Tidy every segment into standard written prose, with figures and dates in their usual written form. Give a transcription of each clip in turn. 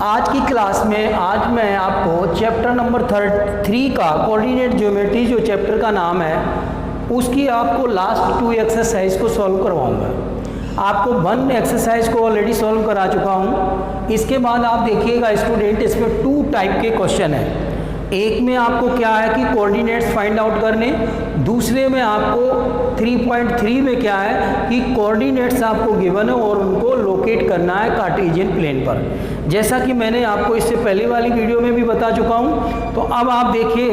आज की क्लास में आज मैं आपको चैप्टर नंबर 3 का कोऑर्डिनेट ज्योमेट्री जो चैप्टर का नाम है उसकी आपको लास्ट 2 एक्सरसाइज को सॉल्व करवाऊंगा। आपको 1 एक्सरसाइज को ऑलरेडी सॉल्व करा चुका हूं। इसके बाद आप देखिएगा स्टूडेंट, इसमें 2 टाइप के क्वेश्चन हैं। एक में आपको क्या है कि कोऑर्डिनेट्स फाइंड आउट करने, दूसरे में आपको 3.3 में क्या है कि कोऑर्डिनेट्स आपको गिवन है और उनको लोकेट करना है कार्टेशियन प्लेन पर। जैसा कि मैंने आपको इससे पहले वाली वीडियो में भी बता चुका हूं। तो अब आप देखिए,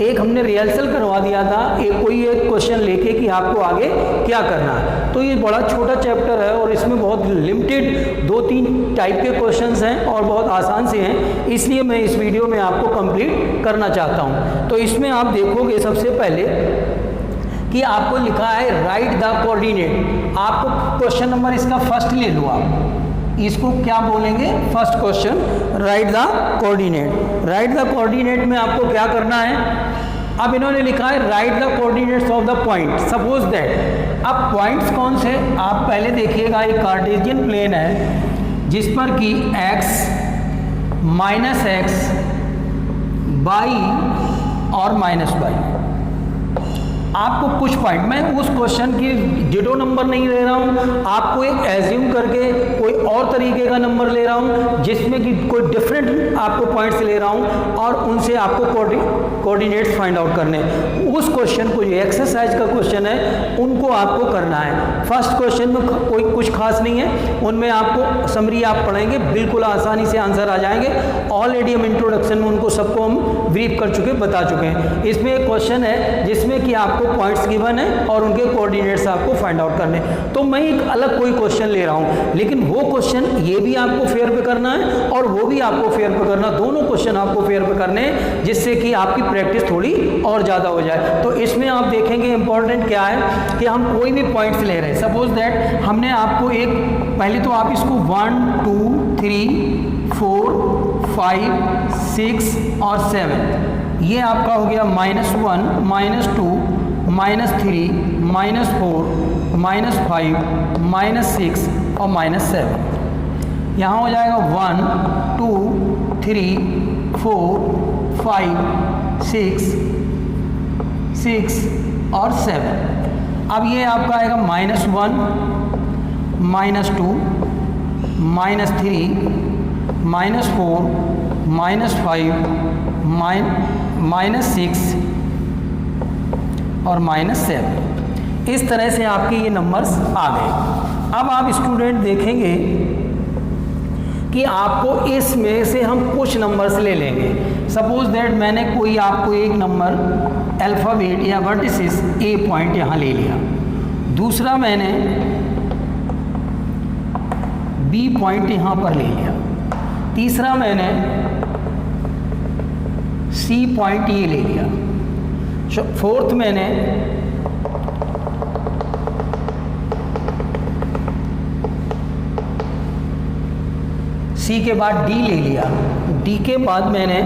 एक हमने रिहर्सल करवा दिया था कोई एक क्वेश्चन लेके कि आपको आगे क्या करना है। तो ये बड़ा छोटा चैप्टर है और इसमें बहुत लिमिटेड 2-3 टाइप के क्वेश्चंस हैं और बहुत आसान से हैं, इसलिए मैं इस वीडियो में आपको कंप्लीट करना चाहता हूं। तो इसमें आप देखोगे सबसे पहले कि आपको लिखा है राइट द कोऑर्डिनेट। आपको क्वेश्चन नंबर इसका फर्स्ट ले लो, आप इसको क्या बोलेंगे, first question right the coordinate. Right the coordinate में आपको क्या करना है, अब इन्होंने लिखा है right the coordinates of the point. Suppose that, अब पॉइंट्स कौन से, आप पहले देखिएगा एक कार्टेशियन प्लेन है जिस पर कि x -x बाई और -y, आपको कुछ पॉइंट, मैं उस क्वेश्चन की डिटो नंबर नहीं ले रहा हूँ, आपको एक एज्यूम करके कोई और तरीके का नंबर ले रहा हूँ जिसमें कि कोई डिफरेंट आपको पॉइंट्स ले रहा हूँ और उनसे आपको कोऑर्डिनेट्स फाइंड आउट करने। उस क्वेश्चन को, जो एक्सरसाइज का क्वेश्चन है, उनको आपको करना है। फर्स्ट क्वेश्चन में कोई कुछ खास नहीं है, उनमें आपको समरी आप पढ़ेंगे, बिल्कुल आसानी से आंसर आ जाएंगे। ऑलरेडी हम इंट्रोडक्शन में उनको सबको हम ब्रीफ कर चुके, बता चुके हैं। इसमें एक क्वेश्चन है जिसमें कि आपको पॉइंट्स गिवन है और उनके कोऑर्डिनेट्स आपको फाइंड आउट करने। तो मैं एक अलग कोई क्वेश्चन ले रहा हूं, लेकिन वो क्वेश्चन ये भी आपको फेयर पे करना है और वो भी आपको फेयर पे करना, दोनों क्वेश्चन आपको फेयर पे करने हैं, जिससे कि आपकी प्रैक्टिस थोड़ी और ज़्यादा हो जाए। तो इसमें आप देखेंगे इंपॉर्टेंट क्या है कि हम कोई भी पॉइंट्स ले रहे हैं। सपोज दैट हमने आपको एक, पहले तो आप इसको 1 2 3 4 5 6 और 7, ये आपका हो गया -1 -2 -3 -4 -5 -6 और -7। यहाँ हो जाएगा 1 2 3 4 5 6 और 7। अब ये आपका आएगा -1 -2 -3 -4 -5 -6 और -7। इस तरह से आपके ये नंबर्स आ गए। अब आप स्टूडेंट देखेंगे कि आपको इसमें से हम कुछ नंबर्स ले लेंगे। सपोज दैट मैंने कोई आपको एक नंबर अल्फ़ाबेट या वर्टिसेस A पॉइंट यहाँ ले लिया, दूसरा मैंने B पॉइंट यहाँ पर ले लिया, तीसरा मैंने C पॉइंट ये ले लिया, फोर्थ मैंने C के बाद D ले लिया, D के बाद मैंने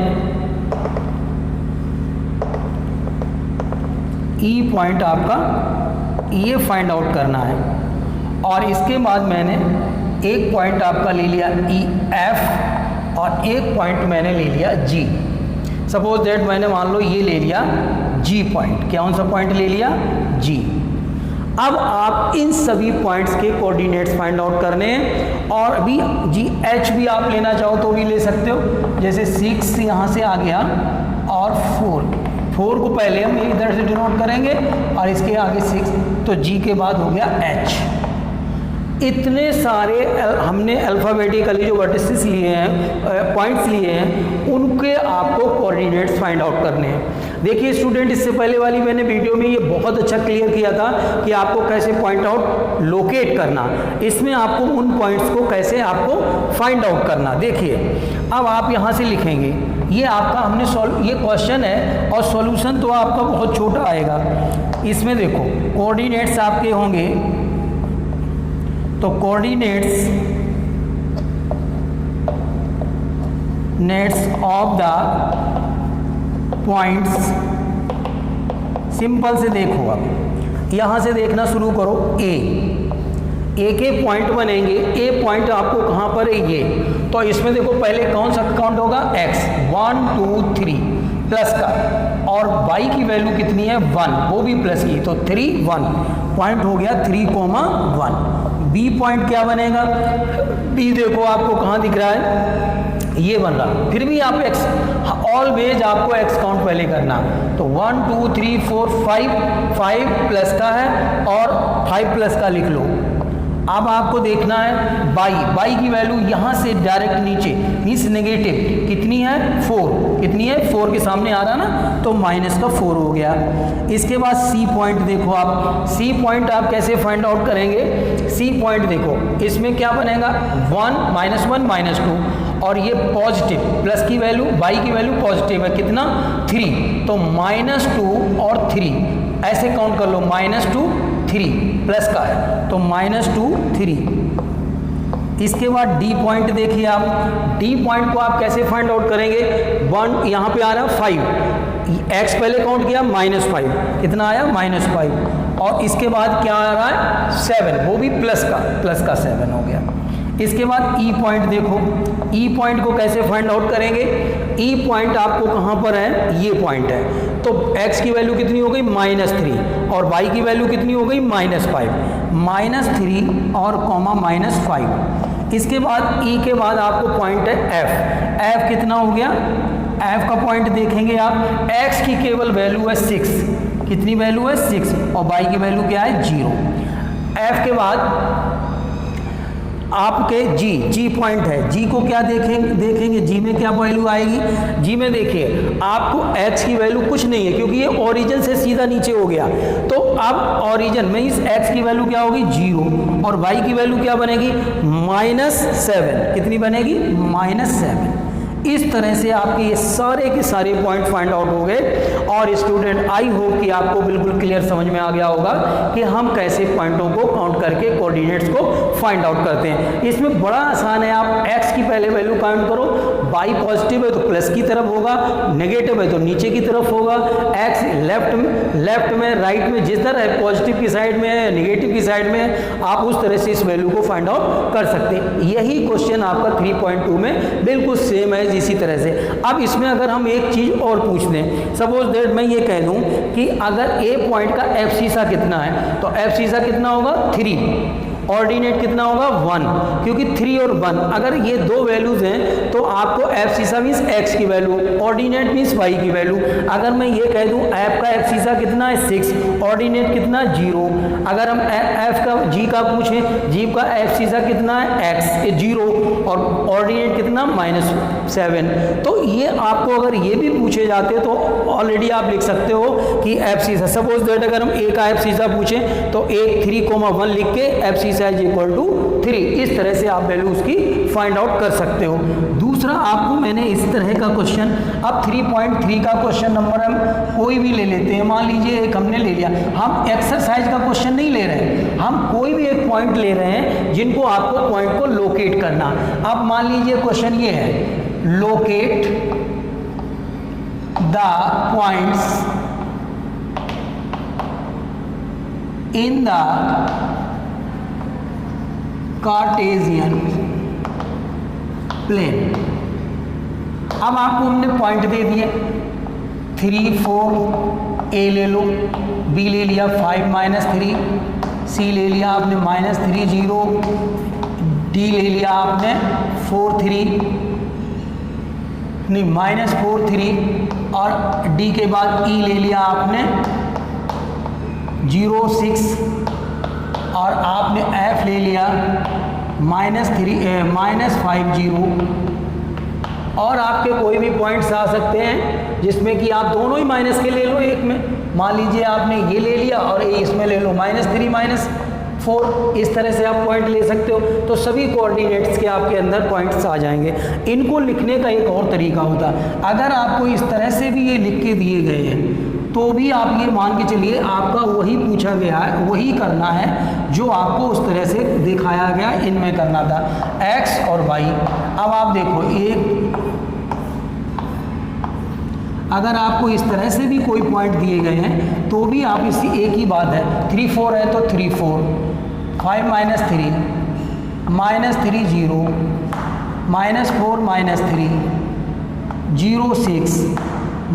E पॉइंट आपका ये फाइंड आउट करना है, और इसके बाद मैंने एक पॉइंट आपका ले लिया E F और एक पॉइंट मैंने ले लिया G। सपोज दैट मैंने मान लो ये ले लिया G पॉइंट, कौन सा पॉइंट ले लिया, G। अब आप इन सभी पॉइंट्स के कोऑर्डिनेट्स फाइंड आउट करने हैं, और अभी H भी आप लेना चाहो तो भी ले सकते हो। जैसे 6 यहाँ से आ गया और 4 को पहले हम इधर से डिनोट करेंगे और इसके आगे 6, तो G के बाद हो गया H। इतने सारे हमने अल्फ़ाबेटिकली जो वर्टिसेस लिए हैं, पॉइंट्स लिए हैं, उनके आपको कोऑर्डिनेट्स फाइंड आउट करने हैं। देखिए स्टूडेंट, इससे पहले वाली मैंने वीडियो में ये बहुत अच्छा क्लियर किया था कि आपको कैसे पॉइंट आउट लोकेट करना, इसमें आपको उन पॉइंट्स को कैसे आपको फाइंड आउट करना। देखिए अब आप यहाँ से लिखेंगे, ये आपका हमने ये क्वेश्चन है और सॉल्यूशन तो आपका बहुत छोटा आएगा। इसमें देखो कोऑर्डिनेट्स आपके होंगे, तो coordinates of the points, simple से देखो, अब यहाँ से देखना शुरू करो। एक एक पॉइंट बनेंगे। ए पॉइंट आपको कहाँ पर है, ये। तो इसमें देखो पहले कौन सा काउंट होगा, x 1 2 3 प्लस का, और y की वैल्यू कितनी है 1, वो भी प्लस की, तो 3 1 पॉइंट हो गया 3,1। बी पॉइंट क्या बनेगा, बी देखो आपको कहाँ दिख रहा है, ये बन रहा। फिर भी आप x ऑलवेज आपको x काउंट पहले करना, तो 1 2 3 4 5 प्लस का है और 5 प्लस का लिख लो। अब आपको देखना है बाई की वैल्यू यहाँ से डायरेक्ट नीचे मीन्स नेगेटिव कितनी है 4, कितनी है 4 के सामने आ रहा ना, तो माइनस का 4 हो गया। इसके बाद सी पॉइंट देखो आप, सी पॉइंट आप कैसे फाइंड आउट करेंगे, सी पॉइंट देखो इसमें क्या बनेगा 1 -1 -2 और ये पॉजिटिव, प्लस की वैल्यू बाई की वैल्यू पॉजिटिव है कितना 3, तो -2 और 3 ऐसे काउंट कर लो, -2 3 प्लस का है तो -2 3। इसके बाद डी पॉइंट देखिए आप, डी पॉइंट को आप कैसे फाइंड आउट करेंगे, 1 यहाँ पे आ रहा है 5, एक्स पहले काउंट किया -5, कितना आया -5, और इसके बाद क्या आ रहा है 7, वो भी प्लस का 7 हो गया। इसके बाद ई पॉइंट देखो, ई पॉइंट को कैसे फाइंड आउट करेंगे, ई पॉइंट आपको कहाँ पर है, ये पॉइंट है, तो x की वैल्यू कितनी हो गई -3 और y की वैल्यू कितनी हो गई -5, -3 और -5। इसके बाद e के बाद आपको पॉइंट है f कितना हो गया, f का पॉइंट देखेंगे आप, x की केवल वैल्यू है 6, कितनी वैल्यू है 6 और y की वैल्यू क्या है 0। f के बाद आपके जी पॉइंट है, जी को क्या देखेंगे, जी में क्या वैल्यू आएगी, जी में देखिए आपको x की वैल्यू कुछ नहीं है क्योंकि ये ओरिजिन से सीधा नीचे हो गया, तो अब ओरिजिन में इस x की वैल्यू क्या होगी 0 और y की वैल्यू क्या बनेगी -7, कितनी बनेगी -7। इस तरह से आपके ये सारे के सारे पॉइंट फाइंड आउट हो गए। और स्टूडेंट आई होप कि आपको बिल्कुल क्लियर समझ में आ गया होगा कि हम कैसे पॉइंटों को काउंट करके कोऑर्डिनेट्स को फाइंड आउट करते हैं। इसमें बड़ा आसान है, आप x की पहले वैल्यू काउंट करो, y पॉजिटिव है तो प्लस की तरफ होगा, नेगेटिव है तो नीचे की तरफ होगा, x लेफ्ट में राइट में जिस तरह है, पॉजिटिव की साइड में है नेगेटिव की साइड में है, आप उस तरह से इस वैल्यू को फाइंड आउट कर सकते हैं। यही क्वेश्चन आपका 3.2 में बिल्कुल सेम है इसी तरह से। अब इसमें अगर हम एक चीज और पूछ दें, सपोज दैट मैं ये कह दूं कि अगर ए पॉइंट का एफ सीसा कितना है, तो एफ सीसा कितना होगा 3, ऑर्डिनेट कितना होगा 1, क्योंकि 3 और 1 अगर ये दो वैल्यूज हैं तो आपको एफ सीसा मीन्स एक्स की वैल्यू, ऑर्डिनेट मीन्स वाई की वैल्यू। अगर मैं ये कह दूं एफ का एफ सीसा कितना है 6, ऑर्डिनेट कितना 0, अगर हम एफ का जी का पूछें, जी का एफ सीसा कितना है एक्स 0 और ऑर्डिनेट कितना -7, तो ये आपको अगर ये भी पूछे जाते तो ऑलरेडी आप लिख सकते हो कि एफ सीसा, सपोज दैट अगर हम ए का एफ सीसा पूछें तो ए 3,1 लिख के एफ सीसा इज इक्वल टू 3, इस तरह से आप वैल्यू उसकी फाइंड आउट कर सकते हो। दूसरा आपको मैंने इस तरह का क्वेश्चन, अब 3.3 का क्वेश्चन नंबर हम कोई भी ले लेते हैं, मान लीजिए एक हमने ले लिया, हम एक्सरसाइज का क्वेश्चन नहीं ले रहे हैं, हम कोई भी एक पॉइंट ले रहे हैं जिनको आपको पॉइंट को लोकेट करना। अब मान लीजिए क्वेश्चन ये है, locate the points in the Cartesian plane. अब आपको हमने पॉइंट दे दिए 3 4, ए ले लो, बी ले लिया 5 -3, सी ले लिया आपने -3 0, डी ले लिया आपने 4 3 नहीं -4 3 और डी के बाद ई ले लिया आपने 0 6 और आपने एफ ले लिया -5 0, और आपके कोई भी पॉइंट्स आ सकते हैं जिसमें कि आप दोनों ही माइनस के ले लो, एक में मान लीजिए आपने ये ले लिया और ए इसमें ले लो -3 -4, इस तरह से आप पॉइंट ले सकते हो। तो सभी कोऑर्डिनेट्स के आपके अंदर पॉइंट्स आ जाएंगे। इनको लिखने का एक और तरीका होता है, अगर आपको इस तरह से भी ये लिख के दिए गए हैं तो भी आप ये मान के चलिए आपका वही पूछा गया है, वही करना है जो आपको उस तरह से दिखाया गया इनमें करना था, x और y। अब आप देखो एक, अगर आपको इस तरह से भी कोई पॉइंट दिए गए हैं तो भी आप इसी एक ही बात है, 3 4 है तो 3 4, 5 माइनस 3 0 -4 -3 0 6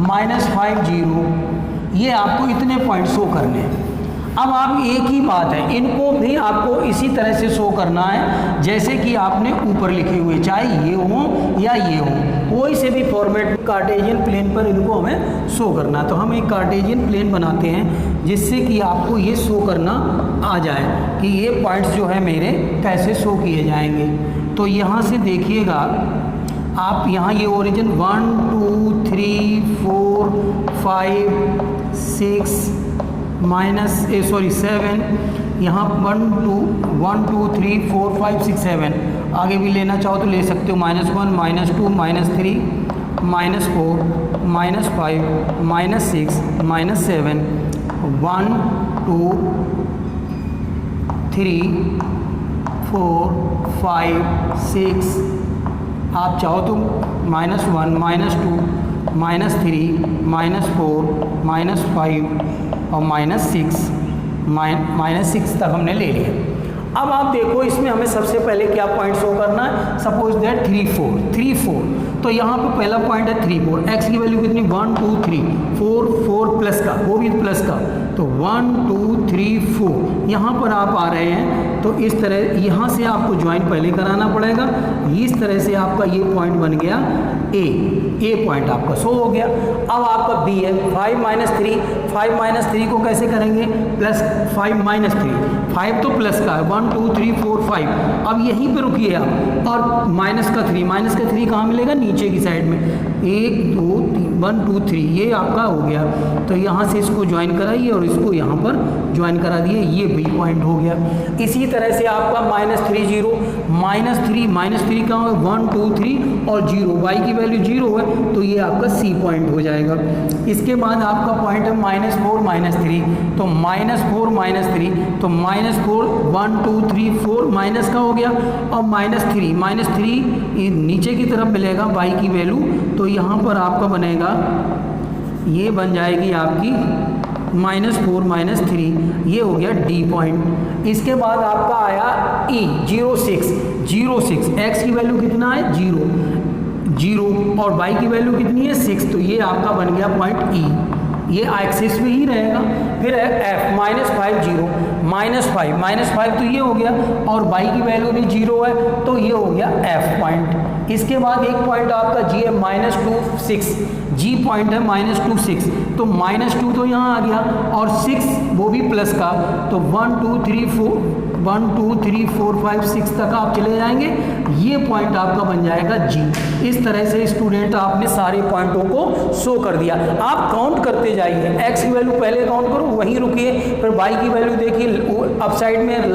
-5 0। ये आपको इतने पॉइंट शो करने हैं। अब आप एक ही बात है, इनको भी आपको इसी तरह से शो करना है जैसे कि आपने ऊपर लिखे हुए, चाहे ये हो या ये हो, कोई से भी फॉर्मेट कार्टेशियन प्लेन पर इनको हमें शो करना। तो हम एक कार्टेशियन प्लेन बनाते हैं जिससे कि आपको ये शो करना आ जाए कि ये पॉइंट्स जो है मेरे कैसे शो किए जाएंगे। तो यहाँ से देखिएगा आप, यहाँ ये ओरिजिन 1 2 3 4 5 6 7, यहाँ 1 2 3 4 5 6 7, आगे भी लेना चाहो तो ले सकते हो, -1 -2 -3 -4 -5 -6 -7 1 2 3 4 5 6, आप चाहो तो -1 -2 -3 -4 -5 और -6 तक हमने ले लिया। अब आप देखो इसमें हमें सबसे पहले क्या पॉइंट शो करना है। सपोज दैट 3 4, तो यहाँ पे पहला पॉइंट है 3 4। एक्स की वैल्यू कितनी, 1 2 3 4 प्लस का, वो भी प्लस का, तो 1 2 3 4 यहाँ पर आप आ रहे हैं। तो इस तरह यहाँ से आपको ज्वाइन पहले कराना पड़ेगा। इस तरह से आपका ये पॉइंट बन गया ए पॉइंट आपका शो हो गया। अब आपका बी है 5 - 3 को कैसे करेंगे, +5 - 3, 5 तो प्लस का है, 1 2 3 4 5। अब यहीं पे रुकिए आप, और माइनस का 3 कहाँ मिलेगा, नीचे की साइड में, 1 2 3 1 2 3, ये आपका हो गया। तो यहाँ से इसको ज्वाइन कराइए और इसको यहाँ पर ज्वाइन करा दिए, ये बी पॉइंट हो गया। इसी तरह से आपका -3 0, -3 कहाँ है, 1 2 3 और 0, y की वैल्यू 0 है, तो ये आपका सी पॉइंट हो जाएगा। इसके बाद आपका पॉइंट है -4 -3, तो -4 -3, तो -4 1 2 3 4 माइनस का हो गया, और -3 नीचे की तरफ मिलेगा y की वैल्यू, तो यहाँ पर आपका बनेगा, ये बन जाएगी आपकी -4 -3, ये हो गया डी पॉइंट। इसके बाद आपका आया ई 0 6, एक्स की वैल्यू कितना है 0 और y की वैल्यू कितनी है 6, तो ये आपका बन गया पॉइंट ई, ये एक्सिस में ही रहेगा। फिर है f -5 0, -5 तो ये हो गया, और y की वैल्यू भी 0 है, तो ये हो गया f पॉइंट। इसके बाद एक पॉइंट आपका g है -2 6, g पॉइंट है -2 6, तो -2 तो यहाँ आ गया, और 6 वो भी प्लस का, तो 1 2 3 4 5 6 तक आप चले जाएंगे, ये पॉइंट आपका बन जाएगा g। इस तरह से स्टूडेंट आपने सारे पॉइंटों को शो कर दिया। आप काउंट करते जाइए, x की वैल्यू पहले काउंट करो, वहीं रुकिए, फिर y की वैल्यू देखिए, अप साइड में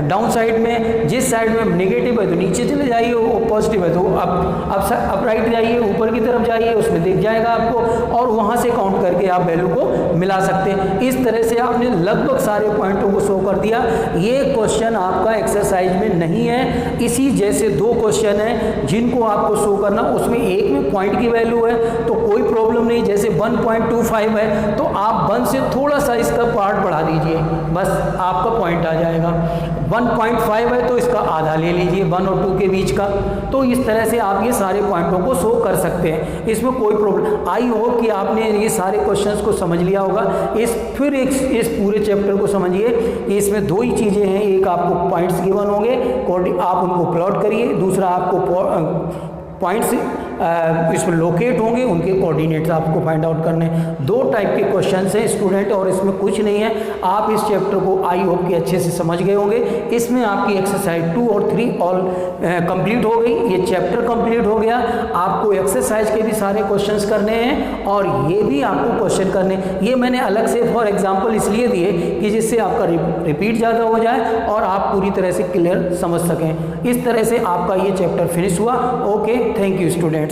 डाउन साइड में, जिस साइड में नेगेटिव है तो नीचे चले जाइए, वो पॉजिटिव है तो अप राइट जाइए, ऊपर की तरफ जाइए, उसमें दिख जाएगा आपको, और वहाँ से काउंट करके आप वैल्यू को मिला सकते हैं। इस तरह से आपने लगभग सारे पॉइंटों को शो कर दिया। ये क्वेश्चन आपका एक्सरसाइज में नहीं है, इसी जैसे 2 क्वेश्चन हैं जिनको आपको शो करना, उसमें एक में पॉइंट की वैल्यू है तो कोई प्रॉब्लम नहीं, जैसे 1.25 है तो आप 1 से थोड़ा सा इसका पार्ट बढ़ा दीजिए, बस आपका पॉइंट आ जाएगा। 1.5 है तो इसका आधा ले लीजिए 1 और 2 के बीच का। तो इस तरह से आप ये सारे पॉइंटों को शो कर सकते हैं, इसमें कोई प्रॉब्लम। आई होप कि आपने ये सारे क्वेश्चंस को समझ लिया होगा। इस पूरे चैप्टर को समझिए, इसमें 2 ही चीज़ें हैं, एक आपको पॉइंट्स गिवन होंगे, आप उनको प्लॉट करिए, दूसरा आपको पॉइंट्स इसमें लोकेट होंगे, उनके कोऑर्डिनेट्स आपको फाइंड आउट करने। 2 टाइप के क्वेश्चंस हैं स्टूडेंट, और इसमें कुछ नहीं है। आप इस चैप्टर को आई होप कि अच्छे से समझ गए होंगे। इसमें आपकी एक्सरसाइज 2 और 3 ऑल कंप्लीट हो गई, ये चैप्टर कंप्लीट हो गया। आपको एक्सरसाइज के भी सारे क्वेश्चंस करने हैं, और ये भी आपको क्वेश्चन करने, ये मैंने अलग से फॉर एग्जाम्पल इसलिए दिए कि जिससे आपका रिपीट ज़्यादा हो जाए और आप पूरी तरह से क्लियर समझ सकें। इस तरह से आपका ये चैप्टर फिनिश हुआ। Okay, thank you students.